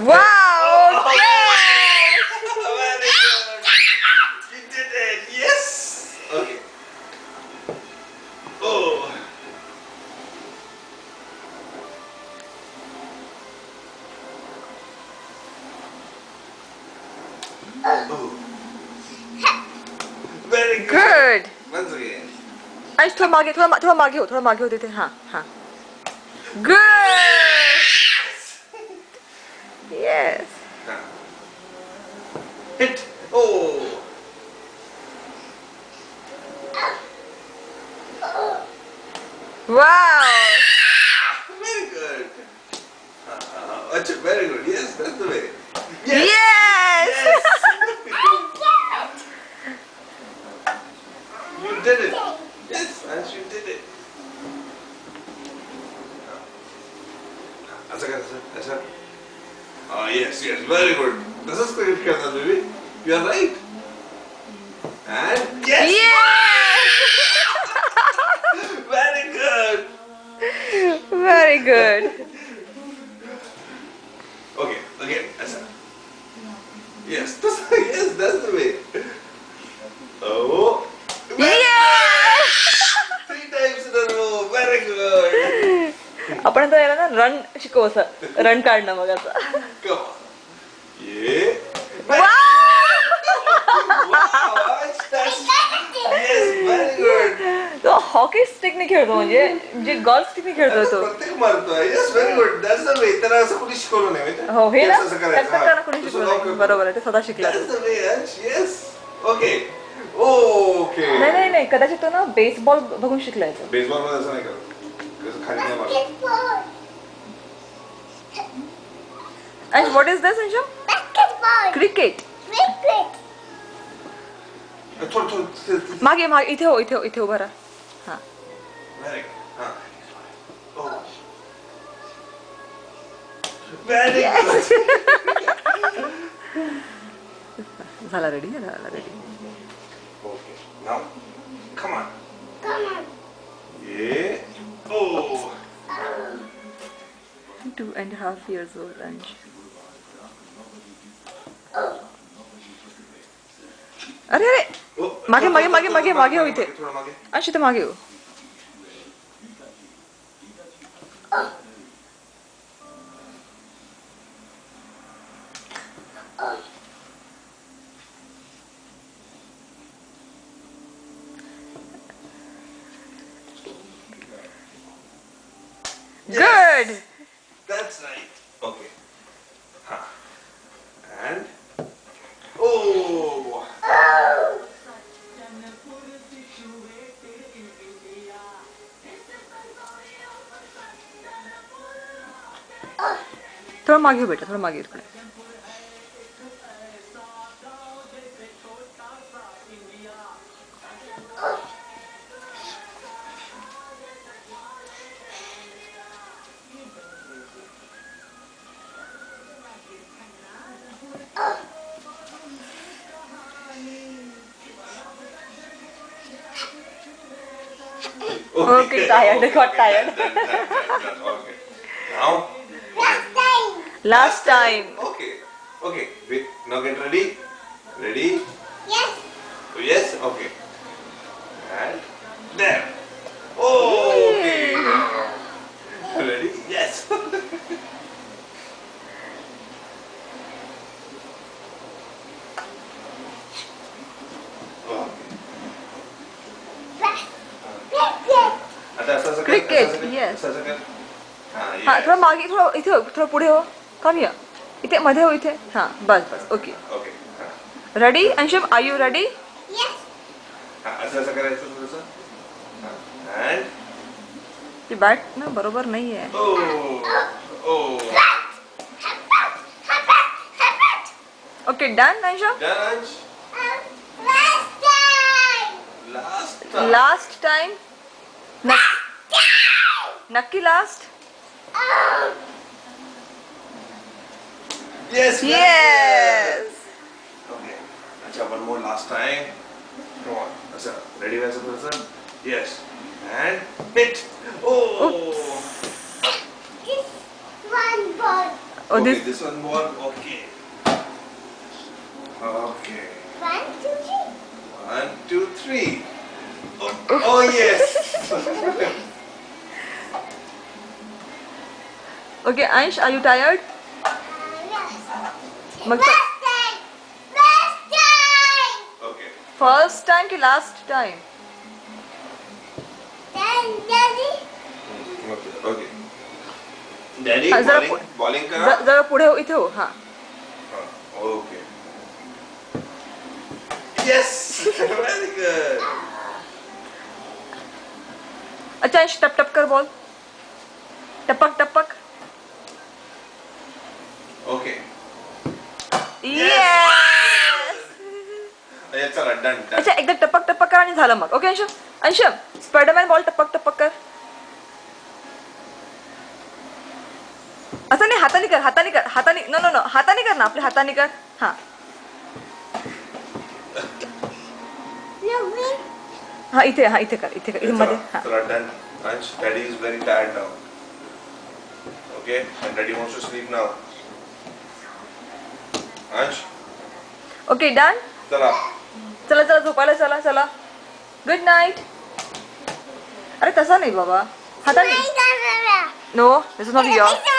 Wow! Oh, Yes! very good. You did it. Yes. Okay. Oh. Oh. Very good. Good. Once again. अंश थोड़ा मागे हो देते हाँ हाँ. Good. Yes. Now. Hit. Oh. Wow. Very good. Acha, very good. Yes, that's the way. Yes. Yes. You did it. Yes, Ansh, you did it. Acha. Yes, very good. This is correct, Karna, baby. You are right. And yes. Yes. Very good. Very good. Okay, again, Acha. Yes, that's the way. Oh. Yes. 3 times in a row. Very good. आपण तर याला ना run शिकवू असं run काढणं मग असं. Come on. Yeah. Wow. Wow, that's yes, very good. तो hockey स्टिकने खेळतो म्हणजे जे गोल्फ स्टिकने खेळतो तो. प्रत्येक मारतोय. Yes, very good. That's the way. त्याला असं कोणी शिकवलं नाही माहिती? हो हे ना असं करायचं. त्याचं त्याला कोणी शिकवलं नाही. बरोबर आहे ते स्वतः शिकला. That's the way, Ansh. Yes. Okay. Okay. नाही कदाचित तो ना बेसबॉल बघून शिकलाय तो. बेसबॉल मध्ये असं नाही करत. कसं खाली नाही मारत. And what is this, Ansham? Basketball. Cricket. Cricket. थोडं. मागे इथे उभा राहा. हां. Very good. हां. Oh. Very good. झाला ready. Okay. Now, come on. Come on. Yeah. Oh. 2.5 years old, Ansh. अरे Oh. मागे हो इथे. थोडं मागे. अंश इथे मागे हो. Good. That's right. Okay. Huh. And oh. थोड़ा मागे हो बेटा, थोड़ा मागे हो. Okay, tired. Got tired. Okay. Now. Last time. Okay. Wait. Now get ready. Ready? Yes. Yes. Okay. And there. Oh. Okay. Ready? Yes. Cricket, yes. हाँ थोड़ा मागे थोड़ा पुढे हो. Come here. इथे मध्ये हो इथे. हाँ बस. Okay. Okay. Ready? Ansham, are you ready? Yes. असं करायचं थोडंसं. And ये बैट ना बरोबर नहीं है. oh. Okay, done, Ansham? Done. Last time. Last time. Last time. Naki last. Yes. Yes. Okay. Acha, one more last time. Come on. Acha, ready, Vasu? Yes. And hit. Oh. It's one ball. Oh, Okay, this. this one more. Okay. Okay. 1, 2, 3. 1, 2, 3. Oh yes. Okay, Ansh, are you tired? Yes. Mag- Last time. Last time. Okay. First time की last time? Then, Daddy. Okay. Okay. Daddy, हाँ, जरा bowling, bowling करा. जरा पुढे हो, इथे हो. हाँ. Okay. Yes. Very good. अच्छा अंश टप टप कर बॉल. टपक टपक. Okay. Yes. अच्छा चला done. अच्छा एकदा टपक टपक कर आणि झालं मग. ओके अंश. अंश स्पायडरमॅन बॉल टपक टपक कर. असं नाही हाताने कर हाताने नो हाताने कर ना आपल्या हाताने कर. हा No, wait. हा इथे कर इथे मध्ये. हा चला done. Ansh, Daddy is very tired now. Okay, and Daddy wants to sleep now. Ansh, okay done. चला. चला झोपायला चला. Good night. अरे तसा नाही बाबा हाताने. No, no this is not your. it's